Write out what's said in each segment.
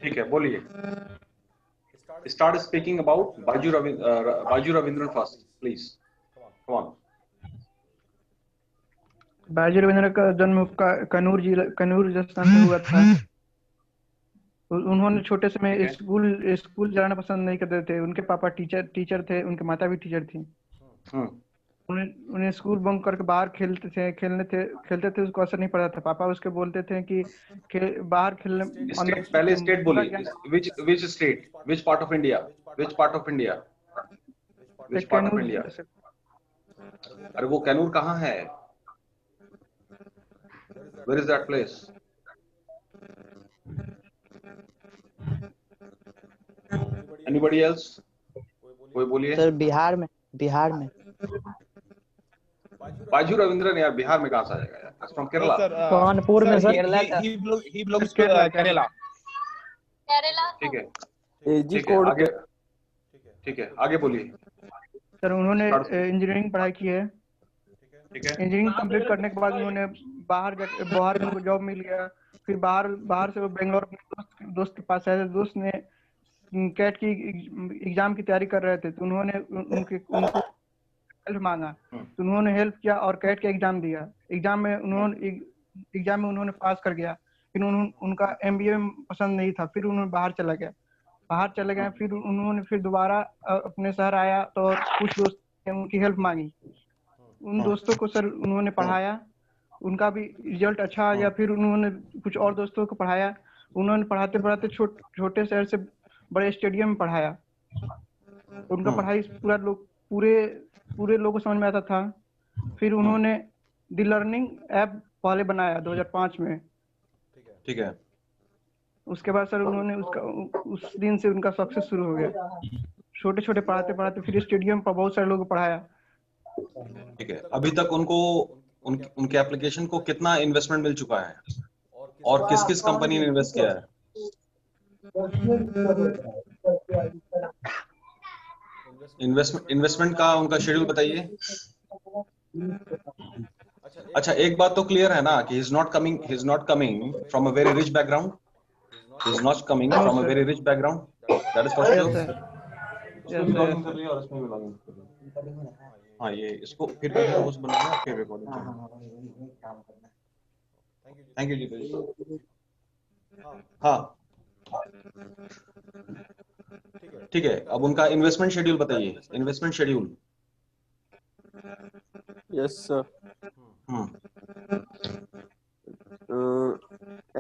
ठीक है, बोलिए। Start speaking about Baju Ravindran first, please. Come on. बाजी रविंद्र का जन्म कन्नूर राजस्थान में हुआ था। उन्होंने छोटे से में स्कूल जाना पसंद नहीं करते थे। उनके पापा टीचर थे, उनके माता भी टीचर थी। उन्हें स्कूल बंक करके बाहर खेलते थे, उसको असर नहीं पड़ता था। पापा उसके बोलते थे कि बाहर खेलने पहले स्टेट बोलिए। which state, which part of India? अरे वो कैनूर कहाँ है? Where is that place? Anybody else? कोई बोलिए। सर बिहार में। बाजू रविंद्रन यार बिहार में कहाँ से आ जाएगा यार? फ्रॉम केरला। कानपुर में sir. he belongs to Kerala. ठीक है, ठीक है, आगे बोलिए। सर उन्होंने इंजीनियरिंग पढ़ाई की है। ठीक है। इंजीनियरिंग कंप्लीट करने के बाद उन्होंने बाहर उनको जॉब मिल गया। फिर बाहर से वो बेंगलोर अपने दोस्त के पास आए। दोस्त ने कैट की एग्जाम की तैयारी कर रहे थे, तो उन्होंने उनको हेल्प मांगा। तो उन्होंने हेल्प किया और कैट का एग्जाम दिया। एग्जाम में उन्होंने पास कर गया। फिर उनका MBA पसंद नहीं था, फिर उन्होंने बाहर चले गए। फिर उन्होंने दोबारा अपने शहर आया तो कुछ दोस्त ने उनकी हेल्प मांगी। उन दोस्तों को सर उन्होंने पढ़ाया, उनका भी रिजल्ट अच्छा आ गया। फिर उन्होंने कुछ और दोस्तों को पढ़ाया। उन्होंने पढ़ाते छोटे शहर से बड़े स्टेडियम में पढ़ाया। उनका पढ़ाई पूरे लोगों को समझ में आता था। फिर उन्होंने द लर्निंग ऐप पहले बनाया 2005 में। ठीक है। उसके बाद सर उन्होंने उस दिन से उनका सक्सेस शुरू हो गया। छोटे पढ़ाते फिर स्टेडियम पर बहुत सारे लोगों को पढ़ाया। ठीक है। अभी तक उनके एप्लीकेशन को कितना इन्वेस्टमेंट मिल चुका है और किस कंपनी ने इन्वेस्ट किया है? इन्वेस्टमेंट का उनका शेड्यूल बताइए। अच्छा, एक बात तो क्लियर है ना कि he is not coming from a very rich background. That is for sure. और इसमें भी लॉगिन कर लो। हाँ, ये इसको फिर होस्ट बनाना, फिर रिकॉर्डिंग करना। थैंक यू जी। हाँ, ठीक है। अब उनका इन्वेस्टमेंट शेड्यूल बताइए। Investment schedule. Yes sir.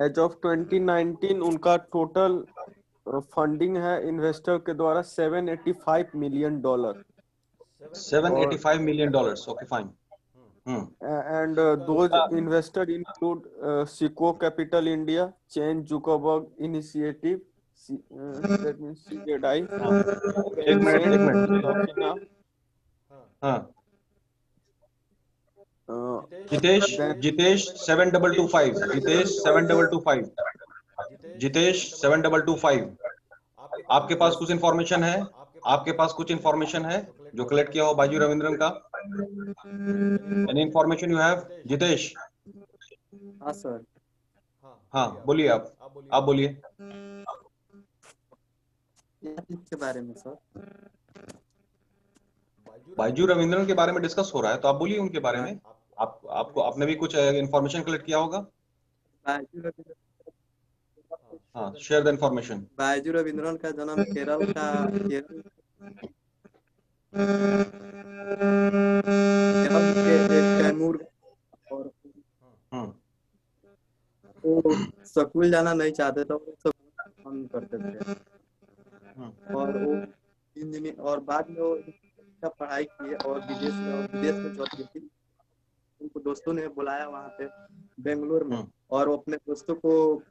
As of 2019 उनका टोटल फंडिंग है इन्वेस्टर के द्वारा $785 million। $785 million। Okay, fine. And those invested include Sequo Capital India, Chain Zuckerberg Initiative, that means CZI, एक मिनट। हाँ, जितेश 7225। जितेश 7225। आपके पास कुछ इन्फॉर्मेशन है जो कलेक्ट किया हो बाजू रविंद्रन का? Any information you have Jitesh? हाँ सर। हाँ, बोलिए। आप बोलिए के बारे में सर। बाजू रविंद्रन के बारे में डिस्कस हो रहा है, तो आप बोलिए उनके बारे में। आपने भी कुछ इन्फॉर्मेशन कलेक्ट किया होगा। हाँ, शेयर द इन्फॉर्मेशन। बाजू रविंद्रन का जन्म केरल कैमूर और वो स्कूल जाना नहीं चाहते थे, सब करते थे। और वो इंजीनियर और बाद में वो पढ़ाई की और विदेश में जॉब की थी। उनको दोस्तों ने बुलाया वहाँ पे बेंगलोर में, और वो अपने दोस्तों को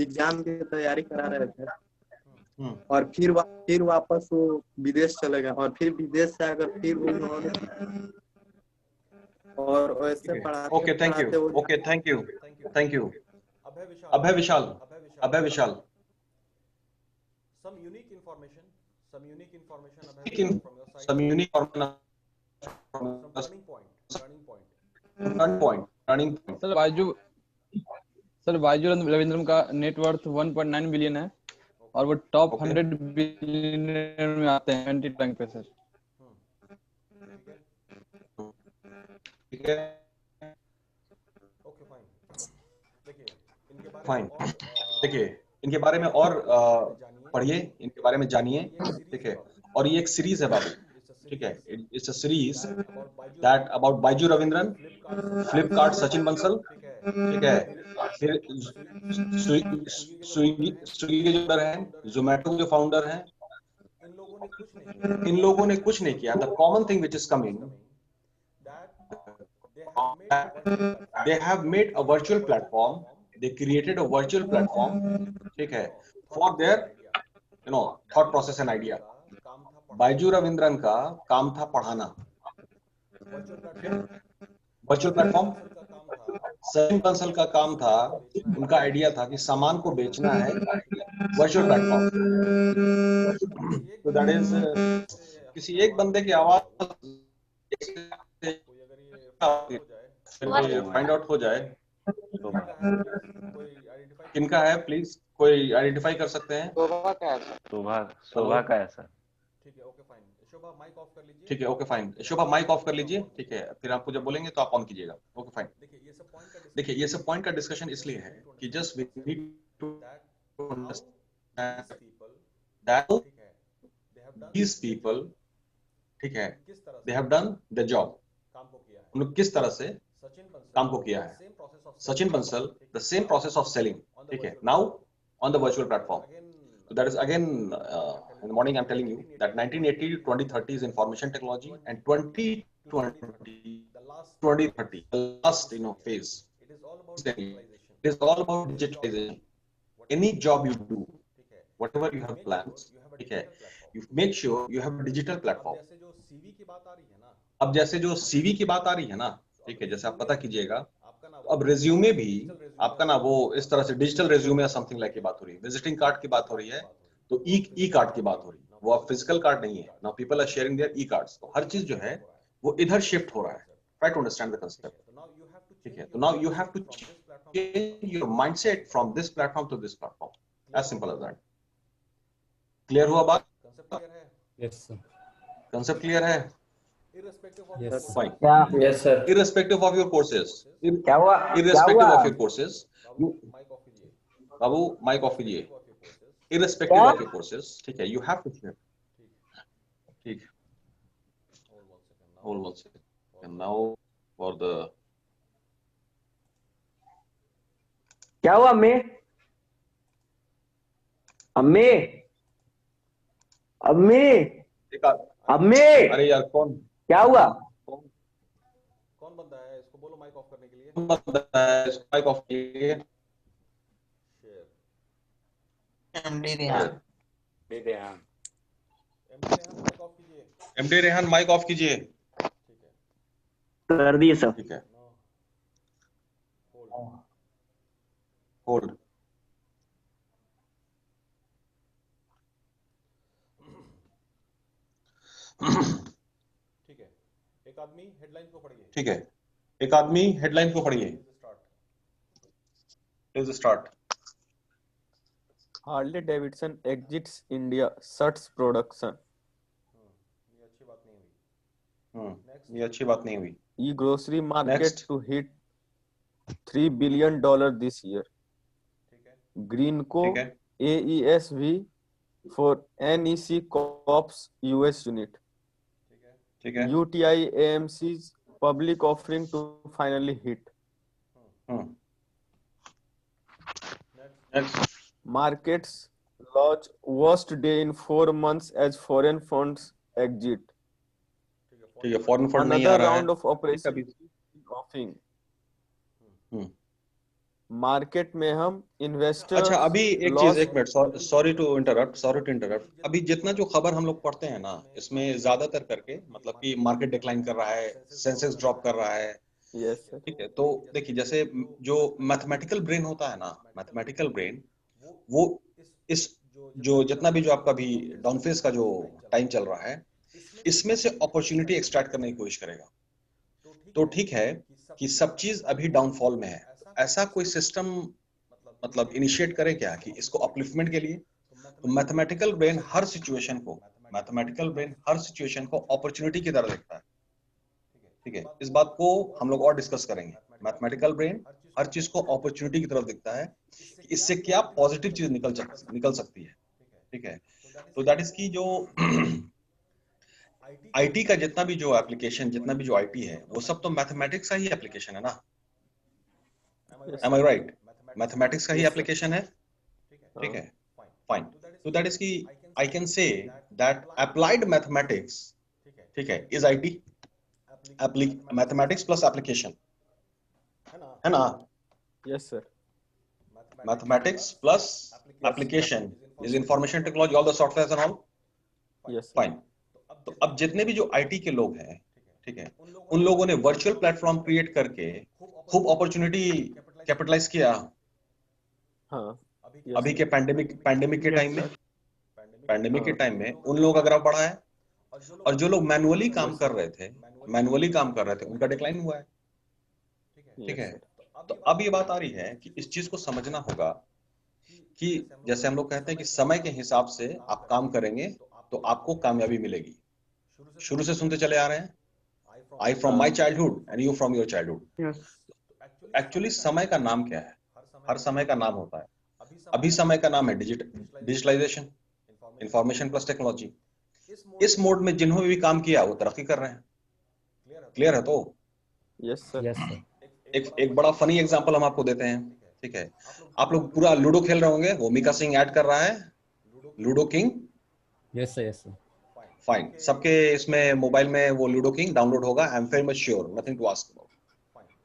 एग्जाम की तैयारी करा रहे थे। और फिर वापस वो विदेश चले गए, और फिर विदेश से आकर फिर उन्होंने और ऐसे पढ़ाते। Okay, thank you. Abhay Vishal. Some unique information turning point। Sir बाजू रविंद्रन का नेटवर्थ 1.9 बिलियन है। और वो टॉप Okay. 100 बिलियनियर में आते हैं 20 रैंक पे सर। ठीक है, फाइन। देखिए इनके बारे में और पढ़िए, इनके बारे में जानिए, ठीक है। और ये एक सीरीज है बाबू, ठीक है, it's a series that about Byju Raveendran, Flipkart Sachin Bansal, ठीक है। फिर स्विगी के जो फाउंडर हैं, जोमेटो के जो फाउंडर हैं, इन लोगों ने कुछ नहीं किया। The common thing which is coming, they have made a virtual platform, they created a virtual platform, ठीक है, for their thought process and idea. Byju Ravindran का काम था पढ़ाना, वर्चुअल प्लेटफॉर्म। सचिन बंसल का काम था, उनका आइडिया था कि सामान को बेचना है वर्चुअल प्लेटफॉर्म। तो दैट इज किसी एक बंदे की आवाज फाइंड आउट हो जाए किनका है, प्लीज कोई आइडेंटिफाई कर सकते हैं? शोभा का है सर। ठीक है, okay fine. Shobha mike off कर लीजिए, ठीक है। फिर आपको जब बोलेंगे तो आप ऑन कीजिएगा, ओके फाइन। देखिए ये सब पॉइंट का डिस्कशन इसलिए है कि just we need to understand that these people, ठीक है, they have done the job. उन्होंने किस तरह से काम को किया है। Sachin Bansal the same process of selling, ठीक है, now on the virtual platform. So that is again in the morning I'm telling you that 1980 to 2030 is information technology, and 2030 the last phase. It is all about digitalization. Any job you do, whatever you have plans, okay, you make sure you have a digital platform. अब जैसे जो CV की बात आ रही है ना, ठीक है, जैसे आप पता कीजिएगा, तो अब रेज्यूमे भी आपका ना वो इस तरह से डिजिटल रेज्यूमे या समथिंग लाइक की बात हो रही है, विजिटिंग कार्ड की बात हो रही है, तो ई कार्ड की बात हो रही है, वो अब फिजिकल कार्ड नहीं है। Now people are sharing their e cards. तो हर चीज जो है वो इधर शिफ्ट हो रहा है। Try to understand the concept, ठीक है। तो now you have to change your mindset from this platform to this platform, as simple as that. Clear हुआ बात? Yes sir. कांसेप्ट क्लियर है? Yes fine. Yes sir. irrespective of your courses, क्या हुआ? irrespective of your courses, बाबू mike off कीजिए। irrespective of your courses, ठीक है, you have to share, ठीक है। Hold on second. And now for the क्या हुआ अम्मी? अम्मी अम्मी अम्मी, अरे यार कौन क्या हुआ? कौन बंदा है? इसको बोलो माइक ऑफ करने के लिए। कौन बंदा है? इसको माइक ऑफ कीजिए। MD Rehan MD Rehan mike off कीजिए। कर दिए सर। ठीक है, होल्ड। ठीक है, एक आदमी हेडलाइन को पढ़िए। ठीक है, एक आदमी हेडलाइन को पढ़िए। Please start. Harley Davidson exits India shirts production. ये अच्छी बात नहीं हुई। ये अच्छी बात नहीं हुई। E grocery market Next. To hit $3 billion this year. ठीक है, ग्रीनको ठीक है, AESV for NEC corps US unit. ठीक है, ठीक है। UTI AMC's public offering to finally hit. Next. Markets launch worst day in 4 months as foreign funds exit. ठीक है, फॉरेन फंड नहीं आ Another रहा है round of operation अभी। offering. हम्म। मार्केट में हम इन्वेस्टर अच्छा अभी एक चीज, एक मिनट, सॉरी टू इंटरप्ट। अभी जितना जो खबर हम लोग पढ़ते हैं ना, इसमें ज्यादातर करके मतलब कि मार्केट डिक्लाइन कर रहा है, सेंसेक्स ड्रॉप कर रहा है, यस सर। ठीक है। तो देखिए जैसे जो मैथमेटिकल ब्रेन होता है ना, मैथमेटिकल ब्रेन वो इस जो जितना भी जो आपका भी डाउन फेज का जो टाइम चल रहा है, इसमें से अपॉर्चुनिटी एक्सट्रैक्ट करने की कोशिश करेगा। तो ठीक है कि सब चीज अभी डाउनफॉल में है, ऐसा कोई सिस्टम मतलब इनिशिएट करे क्या कि इसको अपलिफ्टमेंट के लिए। तो मैथमेटिकल ब्रेन हर सिचुएशन को अपॉर्चुनिटी की तरह देखता है। ठीक है, इस बात को हम लोग और डिस्कस करेंगे। मैथमेटिकल ब्रेन हर चीज को अपॉर्चुनिटी की तरफ देखता है कि इससे क्या पॉजिटिव चीज निकल सकती है। ठीक है, तो दैट इज की जो आईटी का जितना भी जो एप्लीकेशन, जितना भी जो आईटी है, वो सब तो मैथमेटिक्स का ही एप्लीकेशन है ना। एम आई राइट? मैथमेटिक्स का ही एप्लीकेशन है। ठीक है, फाइन। तो दैट इज की I can say that applied mathematics, ठीक है, is IT, mathematics plus application, है ना? Yes sir. Mathematics plus application is information technology, all the software and all. Yes fine. तो अब जितने भी जो आईटी के लोग हैं, ठीक है, उन लोगों ने वर्चुअल प्लेटफॉर्म क्रिएट करके खूब अपॉर्चुनिटी कैपिटलाइज किया। हाँ, अभी के पैंडेमिक के टाइम में उन लोगों का ग्राफ बढ़ा है, और जो लोग मैनुअली काम कर रहे थे उनका डिक्लाइन हुआ है। ठीक है, तो अब ये बात आ रही है कि इस चीज को समझना होगा कि जैसे हम लोग कहते हैं कि समय के हिसाब से आप काम करेंगे तो आपको कामयाबी मिलेगी। शुरू से सुनते चले आ रहे हैं, I from my childhood and you from your childhood. Actually समय का नाम क्या है? हर समय का नाम होता है। अभी समय का नाम है डिजिटलाइजेशन, इंफॉर्मेशन प्लस टेक्नोलॉजी। इस मोड में जिन्होंने भी काम किया वो तरक्की कर रहे हैं। क्लियर है? तो यस सर। Yes sir. एक बड़ा फनी एग्जांपल हम आपको देते हैं। ठीक है, आप लोग पूरा लूडो खेल रहे होंगे, वो मीका सिंह ऐड कर रहा है Ludo King. Yes sir. Yes sir. Fine, सबके इसमें मोबाइल में वो लूडो किंग डाउनलोड होगा। I am very much sure, nothing to ask about.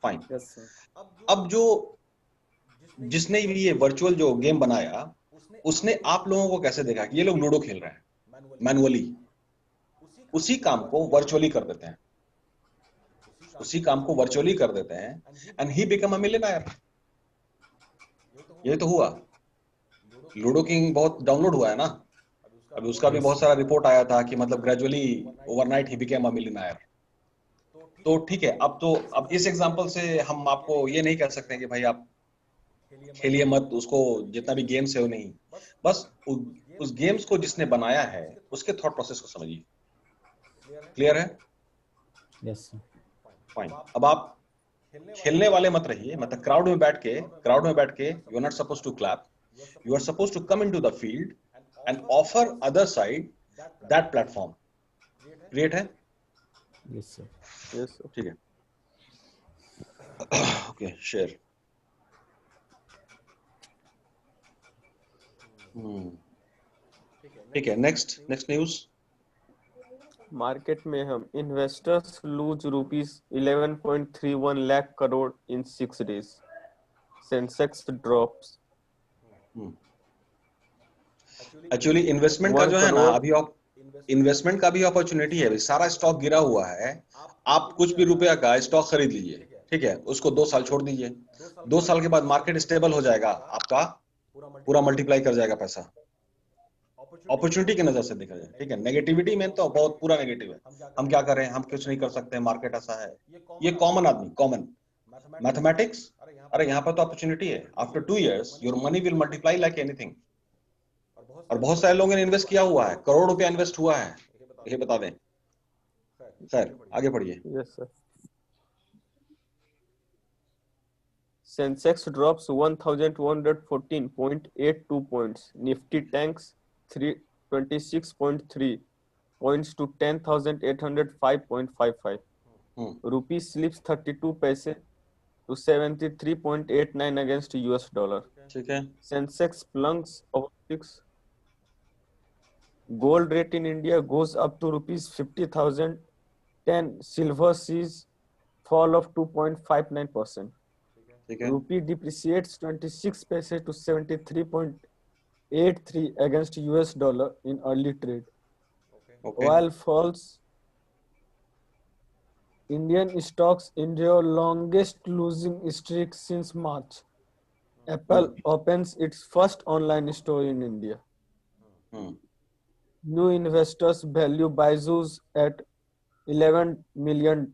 Fine. Yes sir. अब जो जिसने भी ये वर्चुअल जो गेम बनाया, उसने आप लोगों को कैसे देखा कि ये लोग लूडो खेल रहे हैं मैनुअली? उसी काम को वर्चुअली कर देते हैं, and he become a millionaire. ये तो हुआ। लूडो किंग बहुत डाउनलोड हुआ है ना, अभी उसका भी बहुत सारा रिपोर्ट आया था कि मतलब gradually overnight he became a millionaire. तो ठीक है, अब इस एग्जांपल से हम आपको ये नहीं कह सकते कि भाई आप खेलिए मत, उसको जितना भी गेम्स है वो नहीं, बस उस गेम्स को जिसने बनाया है उसके थॉट प्रोसेस को समझिए। क्लियर है? Yes sir. फाइन। अब आप खेलने वाले मत रहिए, मतलब क्राउड में बैठ के you are not supposed to clap, you are supposed to come into the field and offer other side that platform. Create है? Yes sir. Yes sir. ठीक है, ओके, शेयर। ठीक है, नेक्स्ट न्यूज। मार्केट में हम इन्वेस्टर्स लूज ₹11.31 लाख करोड़ इन 6 days. Sensex drops. Actually investment का 1 जो है ना, करोड़। अभी इन्वेस्टमेंट का भी अपॉर्चुनिटी है। सारा स्टॉक गिरा हुआ है, आप कुछ भी रुपया का स्टॉक खरीद लीजिए, ठीक है, उसको 2 साल छोड़ दीजिए। 2 साल के बाद मार्केट स्टेबल हो जाएगा, आपका पूरा मल्टीप्लाई कर जाएगा पैसा। अपॉर्चुनिटी की नजर से देखा जाए, ठीक है। नेगेटिविटी में तो बहुत पूरा नेगेटिव है। हम क्या करें, हम कुछ नहीं कर सकते, मार्केट ऐसा है। ये कॉमन आदमी, कॉमन मैथमेटिक्स, अरे यहाँ पर तो अपॉर्चुनिटी है। After 2 years your money will multiply like anything. और बहुत सारे लोगों ने इन्वेस्ट किया हुआ है, करोड़ रुपया इन्वेस्ट हुआ है, ये बता दें। सर आगे बढ़िए। Yes sir. Sensex drops 1,214.82 points. Nifty tanks 326.3 points to 10,805.55. Rupee slips 32 paise to 73.89 against US dollar. ठीक है। Sensex plunges over 6. Gold rate in India goes up to ₹50,010. Silver sees fall of 2.59%. Rupee depreciates 26 paise to 73.83 against US dollar in early trade. Okay. While falls, Indian stocks endure longest losing streak since March. Apple opens its first online store in India. New investors value Byju's at $11 billion.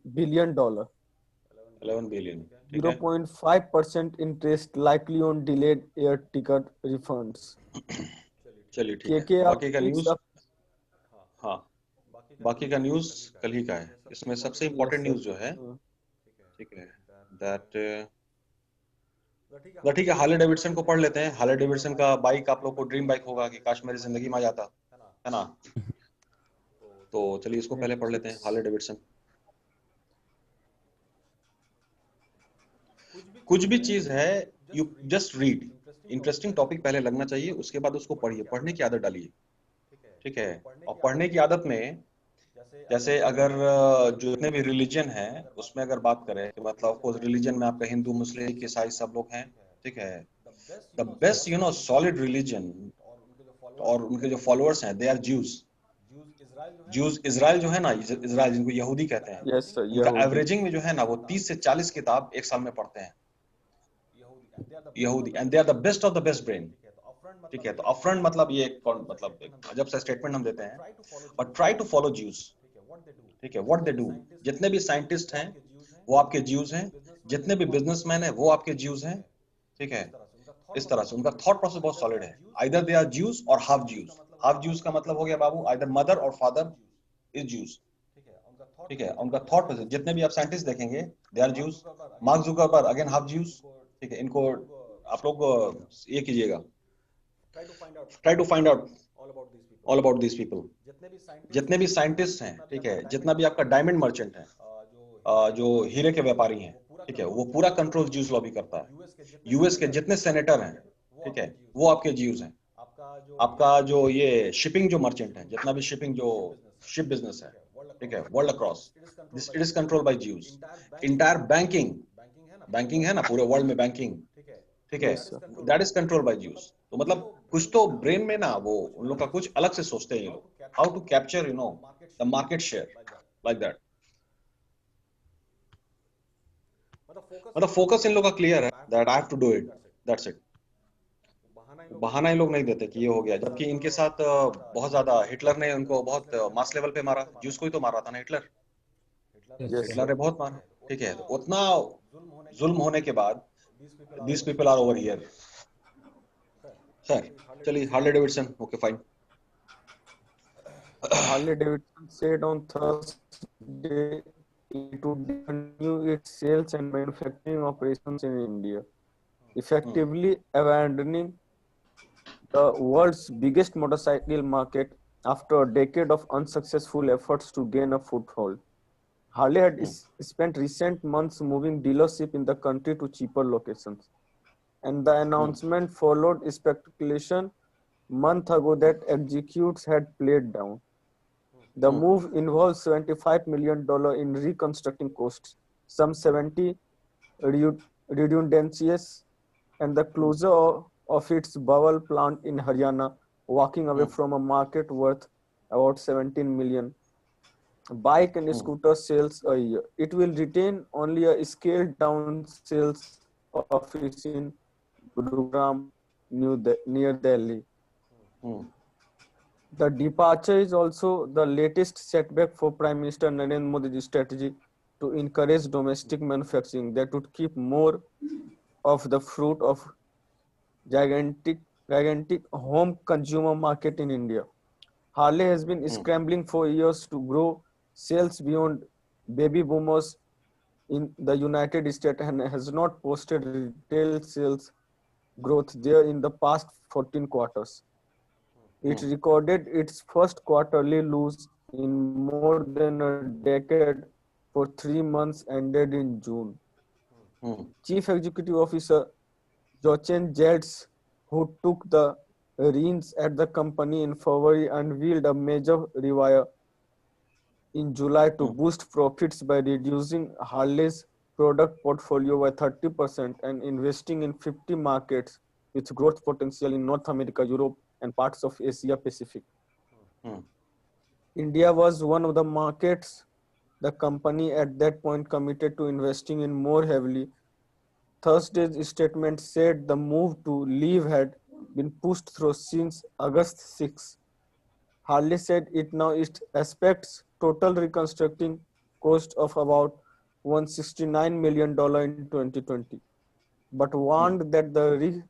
11 billion. 0.5% interest likely on delayed air ticket refunds. चलिए ठीक है, KKR बाकी का picks news. up. हाँ, बाकी का news कल ही का है। इसमें सबसे इम्पोर्टेंट Yes, न्यूज sir. जो है, ठीक है, दैट ठीक है, हार्ले डेविडसन को पढ़ लेते हैं। हार्ले डेविडसन का बाइक आप लोग को ड्रीम बाइक होगा कि काश मेरी जिंदगी में आ जाता, है ना? तो चलिए इसको पहले पढ़ लेते हैं, हार्ले डेविडसन। कुछ भी चीज है, you just read. Interesting topic पहले लगना चाहिए, उसके बाद उसको पढ़िए, पढ़ने की आदत डालिए, ठीक है। और पढ़ने की आदत में जैसे अगर जितने भी रिलीजन है उसमें अगर बात करें कि मतलब कोई रिलीजन में आपका हिंदू, मुस्लिम, ईसाई सब लोग हैं, ठीक है। द बेस्ट सॉलिड रिलीजन और उनके जो फॉलोअर्स हैं, they are Jews. Jews, Israel जो है ना, इजराइल जिनको यहूदी कहते हैं, Yes, sir. उनका Yehudi. एवरेजिंग में जो है ना वो 30 से 40 किताब एक साल में पढ़ते हैं, यहूदी। And they are the best of the best brain, ठीक है। तो अपफ्रंट मतलब ये कौन, मतलब एक अजब सा स्टेटमेंट हम देते हैं, but try to follow Jews, ठीक है, व्हाट दे डू। जितने भी साइंटिस्ट हैं वो आपके ज्यूज हैं, जितने भी बिजनेसमैन हैं वो आपके ज्यूज हैं, ठीक है। इस तरह से उनका थॉट प्रोसेस बहुत सॉलिड है। आइदर दे आर ज्यूज और हाफ ज्यूज। हाफ ज्यूज का मतलब हो गया बाबू, आइदर मदर और फादर इज ज्यूज, ठीक है। उनका थॉट प्रोसेस, जितने भी आप साइंटिस्ट देखेंगे they are Jews. Mark Zuckerberg again half Jews, ठीक है। इनको आप लोग ये कीजिएगा, try to find out all about this people. जितने भी साइंटिस्ट हैं, ठीक है, जितना भी आपका डायमंड मर्चेंट है, जो हीरे के व्यापारी हैं, ठीक है, वो पूरा कंट्रोल ज्यूज लॉबी करता है। यूएस के जितने सेनेटर हैं, ठीक है, वो आपके ज्यूज हैं। आपका जो ये शिपिंग जो मर्चेंट है, जितना भी शिपिंग जो शिप बिजनेस है, ठीक है, world across, this it is control by Jews. Entire banking है ना, पूरे वर्ल्ड में बैंकिंग, ठीक है, Yes, sir. That is control by Jews. तो मतलब कुछ तो ब्रेन में ना वो उन लोग का कुछ अलग से सोचते हैं ये लोग, how to capture the market share like that. मतलब फोकस इन लोग का क्लियर है, that I have to do it, that's it. बहाना इन लोग नहीं देते कि ये हो गया, जबकि इनके साथ बहुत ज्यादा हिटलर ने उनको बहुत मास लेवल पे मारा। ज्यूस को ही तो मारा था ना हिटलर, Yes, हिटलर sir. ने बहुत मारा, ठीक है। तो उतना जुल्म होने के बाद these people are over here. खैर चलिए, Harley Davidson, okay fine. Harley Davidson said on Thursday it would discontinue its sales and manufacturing operations in India, effectively abandoning the world's biggest motorcycle market after a decade of unsuccessful efforts to gain a foothold. Harley had spent recent months moving dealership in the country to cheaper locations, and the announcement followed speculation month ago that executives had played down. The move involves $75 million in reconstructing costs, some 70 redundancies, and the closure of its Bawal plant in Haryana, walking away from a market worth about 17 million bike and scooter sales a year. It will retain only a scaled down sales office in Gurugram, near Delhi. The departure is also the latest setback for Prime Minister Narendra Modi's strategy to encourage domestic manufacturing that would keep more of the fruit of gigantic home consumer market in India. Harley has been scrambling for years to grow sales beyond baby boomers in the United States and has not posted retail sales growth there in the past 14 quarters. It recorded its first quarterly lose in more than a decade for 3 months ended in June. Chief Executive Officer Jochen Jets, who took the reins at the company in February, unveiled a major rewire in July to boost profits by reducing Harley's product portfolio by 30% and investing in 50 markets with growth potential in North America, Europe, and parts of Asia Pacific. India was one of the markets the company at that point committed to investing in more heavily. Thursday's statement said the move to leave had been pushed through since August 6. Harley said it now expects total reconstructing cost of about $169 million in 2020, but warned that the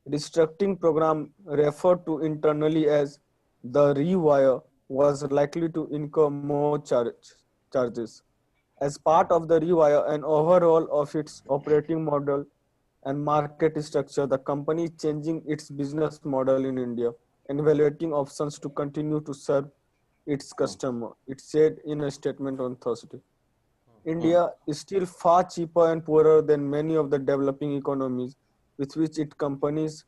restructuring program referred to internally as the Rewire was likely to incur more charges. As part of the Rewire and overhaul of its operating model and market structure, the company is changing its business model in India and evaluating options to continue to serve its customer, it said in a statement on Thursday. India is still far cheaper and poorer than many of the developing economies with which its companies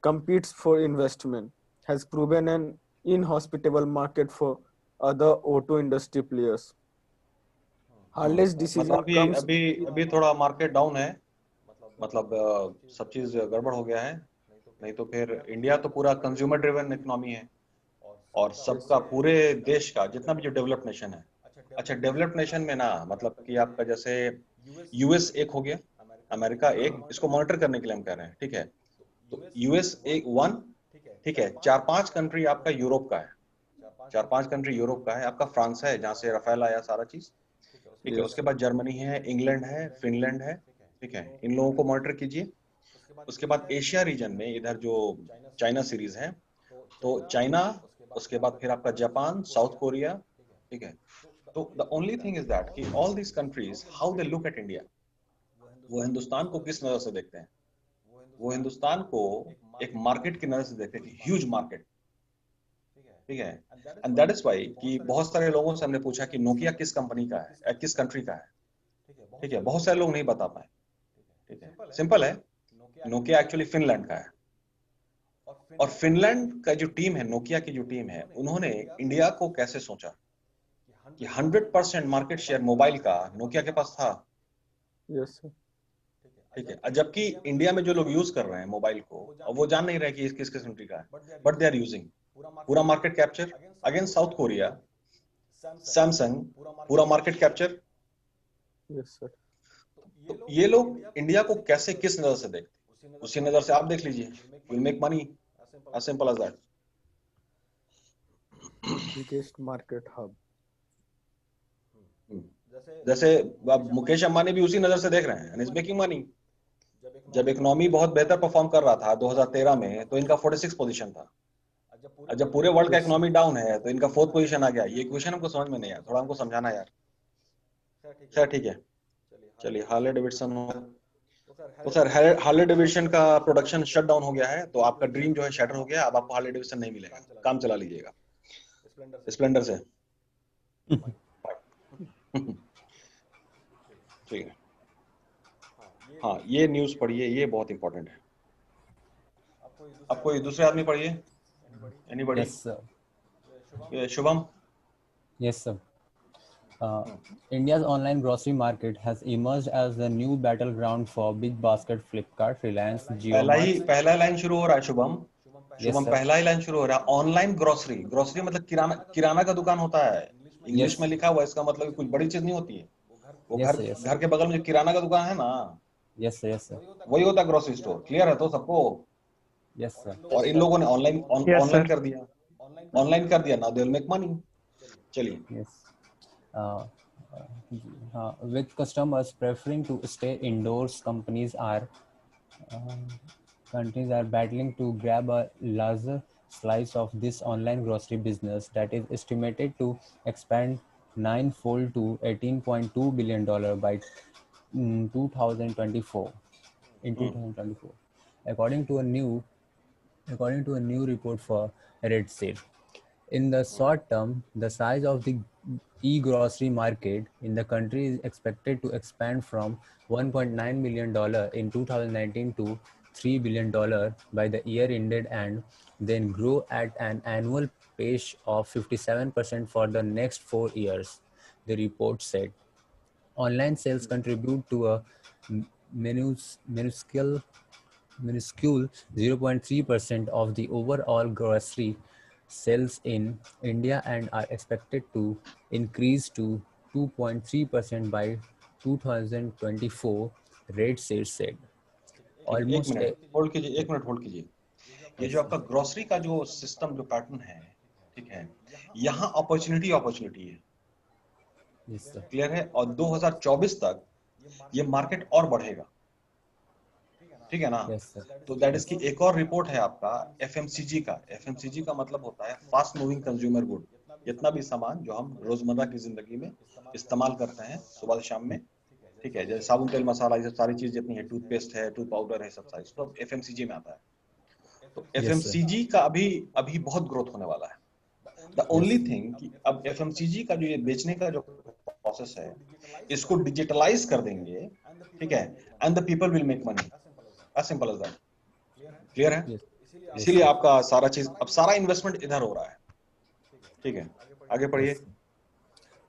competes for investment, has proven an inhospitable market for other auto industry players. Harley's decision मतलब अभी comes अभी अभी थोड़ा market down है, मतलब सब चीज गड़बड़ हो गया है, नहीं तो फिर इंडिया तो पूरा कंज्यूमर ड्रिवन इकोनॉमी है और सबका पूरे देश का जितना भी जो डेवलप्ड नेशन है, अच्छा डेवलप्ड नेशन में ना मतलब कि आपका जैसे यूएस एक हो गया, अमेरिका एक, इसको मॉनिटर करने के लिए हम कह रहे हैं, ठीक है, तो यूएस एक वन, ठीक है, 4-5 कंट्री आपका यूरोप का है, 4-5 कंट्री यूरोप का है, आपका फ्रांस है जहाँ से राफेल आया सारा चीज, ठीक है, उसके बाद जर्मनी है, इंग्लैंड है, फिनलैंड है, ठीक है, इन लोगों को मॉनिटर कीजिए। उसके बाद एशिया रीजन में इधर जो चाइना सीरीज है, तो चाइना, उसके बाद फिर आपका जापान, साउथ कोरिया, ठीक है, तो the only thing is that कि all these countries how they look at India, वो हिंदुस्तान को किस नजर से देखते हैं, वो हिंदुस्तान को एक मार्केट की नजर से देखते हैं, ह्यूज मार्केट, ठीक है, एंड दैट इज व्हाई कि बहुत सारे लोगों से हमने पूछा कि नोकिया किस कंपनी का है, किस कंट्री का है, ठीक है, बहुत सारे लोग नहीं बता पाए, ठीक है, सिंपल है, नोकिया एक्चुअली फिनलैंड का है और फिनलैंड का जो टीम है, नोकिया की जो टीम है, उन्होंने इंडिया को कैसे सोचा कि 100% मार्केट शेयर मोबाइल का नोकिया के पास था, yes, sir. ठीक है, जबकि इंडिया में जो लोग यूज कर रहे हैं मोबाइल को, वो जान नहीं रहे कि किस किस कंट्री का है, बट दे आर यूजिंग पूरा market capture against south Korea, Samsung पूरा मार्केट कैप्चर, Yes, sir. तो ये लोग इंडिया को कैसे किस नजर से देखते, उसी नजर से आप देख लीजिए, will make money, as simple as that. Biggest market hub. जैसे अब मुकेश अंबानी भी उसी नजर से देख रहे हैं, and is making money. जब इकोनॉमी बहुत बेहतर परफॉर्म कर रहा था 2013 में, तो इनका 46 पोजीशन था, जब पूरे वर्ल्ड का इकोनॉमी डाउन है तो इनका 4th पोजीशन आ गया। ये इक्वेशन हमको समझ में नहीं आया, थोड़ा हमको समझाना यार। सर ठीक है, चलिए हार्ले डेविडसन, तो सर हार्ले डेविडसन का प्रोडक्शन शट डाउन हो गया है, तो आपका ड्रीम जो है शटर हो गया, अब आपको हार्ले डेविडसन नहीं मिलेगा, काम चला लीजिएगा स्प्लेंडर से। ठीक है, हाँ ये न्यूज पढ़िए, ये बहुत इंपॉर्टेंट है। अब कोई दूसरे आदमी पढ़िए, anybody? Yes, sir. Shubham? Yes, sir. India's online grocery market has emerged as the new battleground for big basket Flipkart, Reliance, JioMart. पहला लाइन शुरू हो रहा है शुभम, Yes, sir. पहला ही लाइन शुरू हो रहा है, ऑनलाइन ग्रोसरी। ग्रोसरी मतलब किराना का दुकान होता है, इंग्लिश Yes. में लिखा हुआ है, इसका मतलब कुछ बड़ी चीज नहीं होती है, वो Yes, sir, yes, sir. घर के बगल में जो किराना का दुकान है ना, Yes, sir. Yes, sir. वही होता है ग्रोसरी स्टोर। क्लियर है तो सबको? Yes, sir. और इन लोगों ने ऑनलाइन Yes, ऑनलाइन sir. कर दिया, now they will make money. चलिए। Yes. With customers preferring to stay indoors, countries are battling to grab a larger slice of this online grocery business that is estimated to expand ninefold to $18.2 billion by 2024. In 2024, according to a new report for RedSale. In the short term, the size of the e-grocery market in the country is expected to expand from $1.9 million in 2019 to $3 billion by the year ended, and then grow at an annual pace of 57% for the next 4 years, the report said. Online sales contribute to a minuscule 0.3% of the overall grocery sales in India and are expected to increase to 2.3% by 2024, RedSale said. एक minute hold कीजिए। ये जो आपका grocery का जो system, जो pattern है, ठीक है, यहाँ अपॉर्चुनिटी है। Yes, sir. क्लियर है? और 2024 तक ये मार्केट और बढ़ेगा, ठीक है ना? Yes, sir. तो दैट इज की एक और रिपोर्ट है आपका एफएमसीजी का। एफएमसीजी का मतलब होता है फास्ट मूविंग कंज्यूमर गुड। जितना भी सामान जो हम रोजमर्रा की जिंदगी में इस्तेमाल करते हैं सुबह से शाम में, ठीक है, जैसे साबुन तेल मसाला, ये सब सारी चीज जितनी है, टूथपेस्ट है, टूथ पाउडर है, सब सारी सब एफएमसीजी में आता है। तो एफएमसीजी का अभी बहुत ग्रोथ होने वाला है। द ओनली थिंग कि अब एफएमसीजी का जो ये बेचने का जो प्रोसेस है, इसको डिजिटलाइज कर देंगे, ठीक है, and the people will make money, as simple as that. Clear है? इसीलिए आपका सारा चीज, अब सारा इन्वेस्टमेंट इधर हो रहा है, ठीक है। आगे पढ़िए।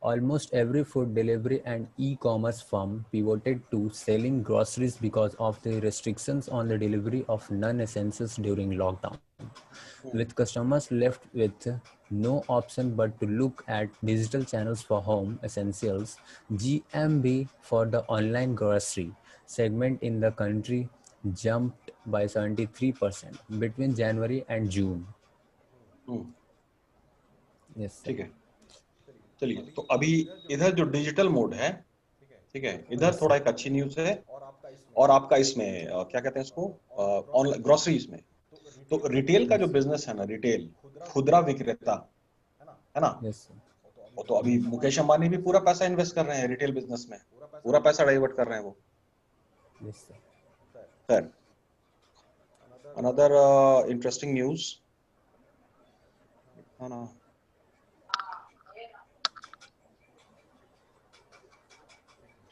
Almost every food delivery and e-commerce firm pivoted to selling groceries because of the restrictions on the delivery of non-essentials during lockdown. With customers left with no option but to look at digital channels for home essentials, GMV for the online grocery segment in the country jumped by 73% between January and June. Yes, sir. ठीक है, चलिए। तो अभी इधर जो digital mode है, ठीक है, इधर थोड़ा एक अच्छी न्यूज है। और आपका इसमें क्या कहते हैं इसको, ऑनलाइन ग्रोसरीज में, तो रिटेल का जो बिजनेस है ना, रिटेल खुदरा विक्रेता है ना, Yes, sir. तो अभी मुकेश अंबानी भी पूरा पैसा इन्वेस्ट कर रहे हैं रिटेल बिजनेस में, पूरा पैसा डाइवर्ट कर रहे हैं वो। Yes, sir. Sir, another interesting news है ना,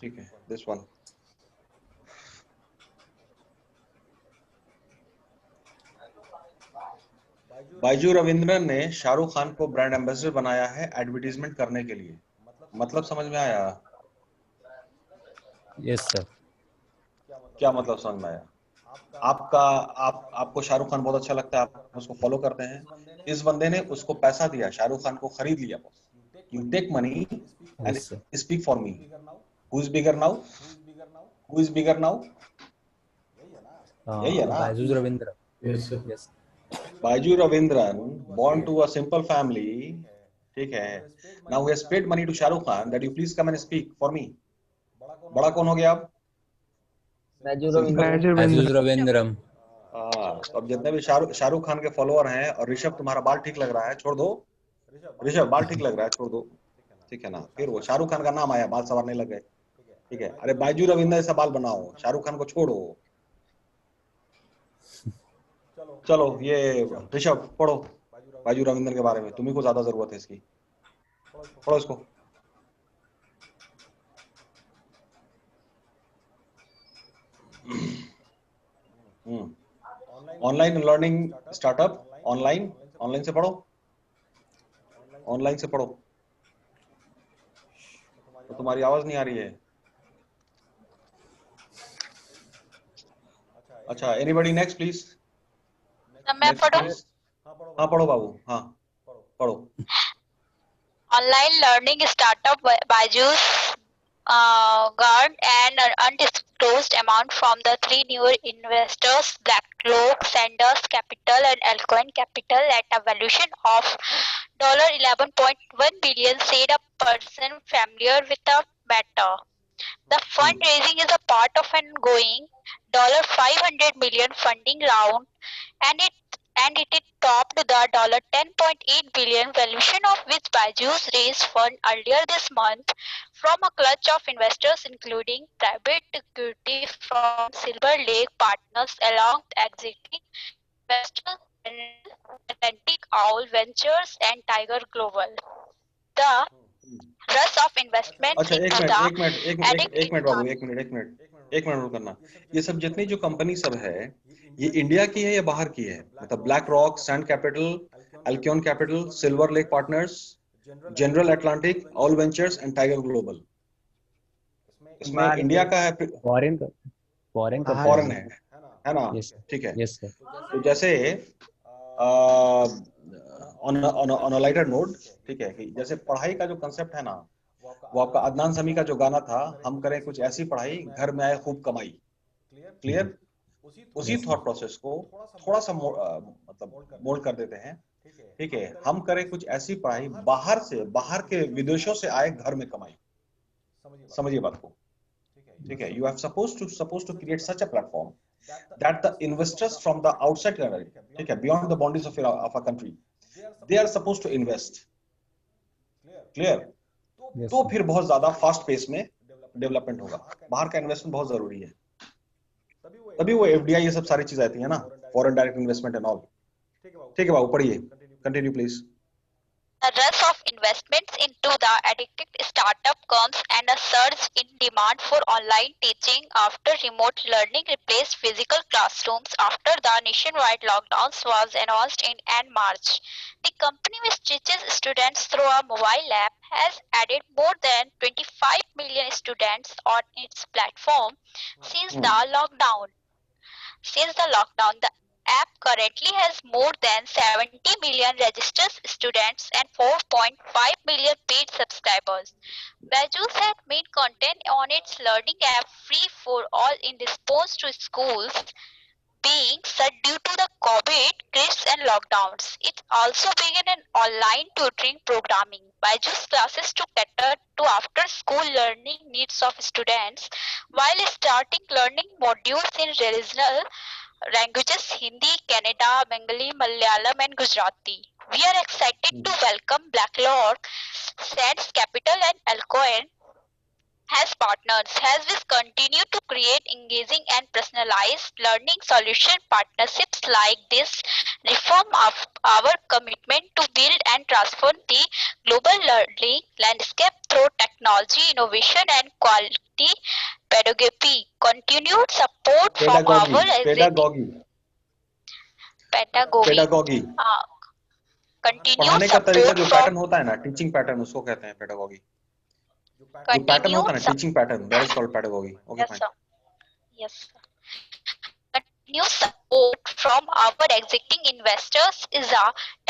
ठीक है, दिस वन। बाइजू रविंद्रन ने शाहरुख खान को ब्रांड एम्बेसडर बनाया है एडवर्टाइजमेंट करने के लिए। मतलब समझ में आया? Yes, sir. क्या मतलब समझ में आया? आपको शाहरुख खान बहुत अच्छा लगता है, आप उसको फॉलो करते हैं। इस बंदे ने उसको पैसा दिया, शाहरुख खान को खरीद लिया। You take money and Yes, sir. Speak for me. Who is bigger now? Who is bigger now? यही है ना? Baiju Ravindra. Yes, sir. Yes. Byju Ravindran, born to a simple family, ठीक है, now he has paid money to Shahrukh Khan that you please come and speak for me। बड़ा कौन हो गया अब? Baiju Ravindram. तो अब जितने भी शाहरुख खान के फॉलोअर हैं, और ऋषभ तुम्हारा बाल ठीक लग रहा है, छोड़ दो। ऋषभ बाल ठीक लग रहा है, छोड़ दो, ठीक है ना। फिर वो शाहरुख खान का नाम आया, बाल संवारने लग गए, ठीक है। अरे बाइजू रविंद्र ऐसा बाल बनाओ, शाहरुख खान को छोड़ो। चलो, ये ऋषभ पढ़ो बाइजू रविंद्रन के बारे में, तुम्ही को ज्यादा जरूरत है इसकी, पढ़ो इसको। ऑनलाइन लर्निंग स्टार्टअप, ऑनलाइन से पढ़ो, ऑनलाइन से पढ़ो। तो तुम्हारी आवाज नहीं आ रही है। अच्छा, एनीबॉडी नेक्स्ट प्लीज। मैं पढ़ूं? हाँ पढ़ो बाबू, हाँ पढ़ो। Online learning startup Byju's garnered an undisclosed amount from the three newer investors, BlackRock, Sanders Capital, and Alcoin Capital, at a valuation of $11.1 billion, said a person familiar with the matter. The fundraising is a part of an ongoing $500 million funding round, and it topped the $10.8 billion valuation of which Byju's raised fund earlier this month from a clutch of investors, including private equity from Silver Lake Partners, along with existing investors Atlantic Owl Ventures and Tiger Global. The rush of investment अच्छा, into एक minute बाबू, एक minute करना। ये सब जितनी जो company सब है, ये इंडिया की है या बाहर की है? मतलब Black Rock, Sand Capital, Alkeon Capital, Silver Lake Partners, General Atlantic, All Ventures and Tiger Global, इसमें इंडिया का है? फॉरेन है ना? ठीक है। Yes, sir. तो जैसे ऑन अ लाइटर नोट, ठीक है, कि जैसे पढ़ाई का जो कंसेप्ट है ना, वो आपका अदनान समी का जो गाना था, हम करें कुछ ऐसी पढ़ाई, घर में आए खूब कमाई। क्लियर? उसी थॉट प्रोसेस को थोड़ा सा मतलब मोल्ड कर देते हैं, ठीक है। हम करें कुछ ऐसी पढ़ाई, बाहर के विदेशों से आए घर में कमाई। समझिए बात को, ठीक है। You have suppose to create such a platform that the investors from the outside country, okay, beyond the boundaries of our country, they are supposed to invest. Clear? Yes, तो sir. फिर बहुत ज्यादा फास्ट पेस में development होगा. बाहर का investment बहुत जरूरी है, तभी वो एफडीआई ये सब सारी चीजें आती है ना, foreign direct investment and all. ठीक है बाबू, पढ़िए, continue please. The rush of investments into the edtech startup comes and a surge in demand for online teaching after remote learning replaced physical classrooms after the nationwide lockdowns was announced in end March. The company which teaches students through a mobile app has added more than 25 million students on its platform since the lockdown. The app currently has more than 70 million registered students and 4.5 million paid subscribers. Byju's had made content on its learning app free for all in response to schools being shut due to the COVID crisis and lockdowns. It also began an online tutoring programming. Byju's classes to cater to after-school learning needs of students while starting learning modules in regional languages Hindi, Kannada, Bengali, Malayalam and Gujarati. We are excited to welcome Blacklock, Sands Capital and Alcoin as partners as we continue to create engaging and personalized learning solution partnerships like this reform of our commitment to build and transform the global learning landscape through technology, innovation and quality pedagogy. Continued support from our pedagogy continued पढ़ाने का तरीका support जो from pattern होता है ना, teaching pattern उसको कहते हैं पेडागॉगी. जो पैटर्न होता है ना, teaching pattern, that is called pedagogy. Okay fine. Yes, sir. New support from our existing investors is a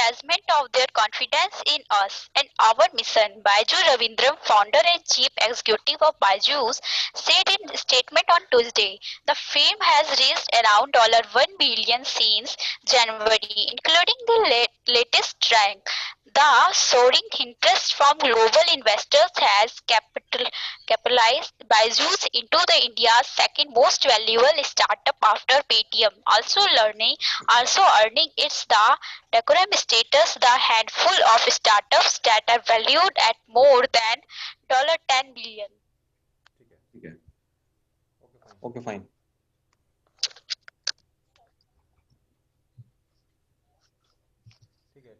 testament of their confidence in us and our mission. Baiju Ravindran, founder and chief executive of Byju's, said in a statement on Tuesday, the firm has raised around $1 billion since January, including the latest rank. The soaring interest from global investors has capitalized Byju's into the India's second most valuable startup after Paytm. Also earning its the decorum status, the handful of startups that are valued at more than $10 billion. ठीक है. Okay fine.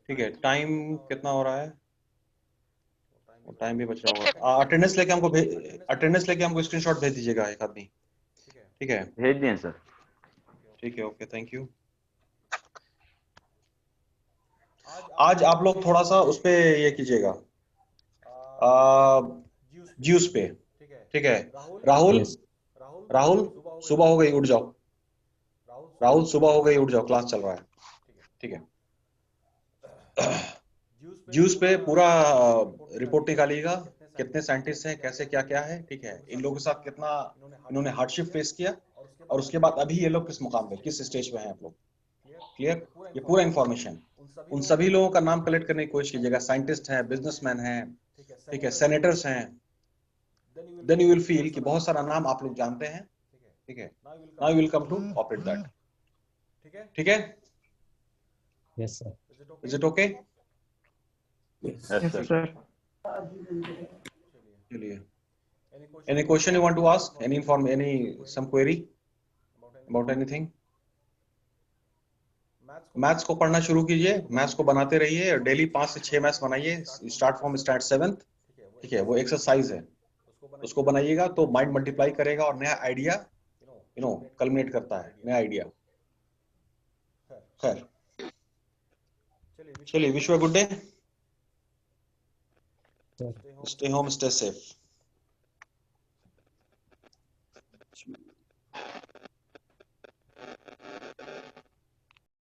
ठीक है, time कितना हो रहा है? Time भी बच रहा होगा. अटेंडेंस लेके हमको स्क्रीनशॉट भेज दीजिएगा एक आदमी. ठीक है, भेज दिए सर. ठीक है, ओके, थैंक यू. आज आप लोग थोड़ा सा उस पे ये कीजिएगा, ज्यूस पे. ठीक है, राहुल सुबह हो गई, उठ जाओ. राहुल सुबह हो गई, उठ जाओ, क्लास चल रहा है. ठीक है, ज्यूस पे पूरा रिपोर्ट निकालिएगा, कितने साइंटिस्ट हैं, कैसे क्या क्या है. ठीक है, इन लोगों के साथ कितना इन्होंने हार्डशिप फेस किया और उसके बाद अभी ये लोग किस मुकाम पे, किस स्टेज पे हैं आप लोग. क्लियर? ये पूरा इंफॉर्मेशन उन सभी लोगों का नाम कलेक्ट करने की कोशिश कीजिएगा. साइंटिस्ट हैं, बिजनेसमैन हैं, ठीक है, सेनेटर्स हैं. देन यू विल फील कि बहुत सारा नाम आप लोग जानते हैं. ठीक है, now you will come to operate that. ठीक है? Yes, sir. Is it okay? Yes, Yes, sir. sir. चलिए, any question you want to ask? Some query about anything? Maths को पढ़ना शुरू कीजिए, मैथ्स को बनाते रहिए, डेली 5 से 6 मैथ्स बनाइए. Start from stand 7th. ठीक है, वो एक्सरसाइज है, उसको बनाइएगा तो माइंड मल्टीप्लाई करेगा और नया आइडिया कल्मिनेट करता है, नया आइडिया. खैर, चलिए, wish you a good day. Stay home, stay safe.